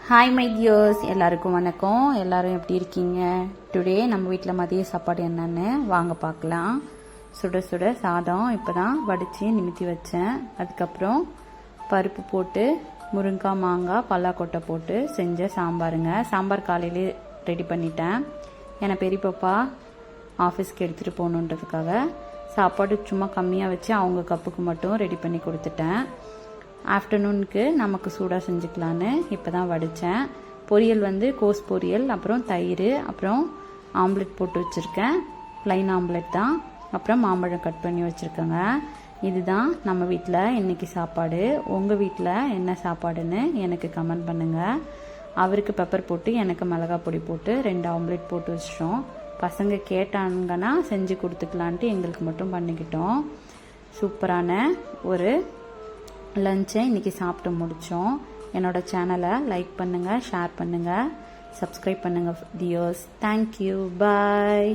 Hi my tears, எல்லாருக்கும் வணக்கம். எல்லாரும் எப்படி இருக்கீங்க? டுடே நம்ம வீட்டில் மதிய சாப்பாடு என்னன்னு வாங்க பார்க்கலாம். சுட சுட சாதம் இப்போ தான் வடித்து நிமித்தி வச்சேன். அதுக்கப்புறம் பருப்பு போட்டு முருங்காய், மாங்காய், பல்லாக்கொட்டை போட்டு செஞ்ச சாம்பாருங்க. சாம்பார் காலையிலே ரெடி பண்ணிட்டேன். ஏன்னா பெரிய பாப்பா ஆஃபீஸ்க்கு எடுத்துகிட்டு போகணுன்றதுக்காக சாப்பாடு சும்மா கம்மியாக வச்சு அவங்க கப்புக்கு மட்டும் ரெடி பண்ணி கொடுத்துட்டேன். ஆஃப்டர்நூனுக்கு நமக்கு சூடாக செஞ்சுக்கலான்னு இப்போ தான் வடித்தேன். பொரியல் வந்து கோஸ் பொரியல், அப்புறம் தயிர், அப்புறம் ஆம்லெட் போட்டு வச்சுருக்கேன். ப்ளைன் ஆம்லெட் தான். அப்புறம் மாம்பழம் கட் பண்ணி வச்சுருக்கேங்க. இதுதான் நம்ம வீட்டில் இன்றைக்கி சாப்பாடு. உங்கள் வீட்டில் என்ன சாப்பாடுன்னு எனக்கு கமெண்ட் பண்ணுங்கள். அவருக்கு பெப்பர் போட்டு எனக்கு மிளகாய் பொடி போட்டு 2 ஆம்லெட் போட்டு வச்சிட்டோம். பசங்க கேட்டாங்கன்னா செஞ்சு கொடுத்துக்கலான்ட்டு எங்களுக்கு மட்டும் பண்ணிக்கிட்டோம். சூப்பரான ஒரு லஞ்சை இன்றைக்கி சாப்பிட்டு முடித்தோம். என்னோடய சேனலை லைக் பண்ணுங்கள், ஷேர் பண்ணுங்கள், சப்ஸ்கிரைப் பண்ணுங்கள் டியர்ஸ். தேங்க்யூ, பாய்.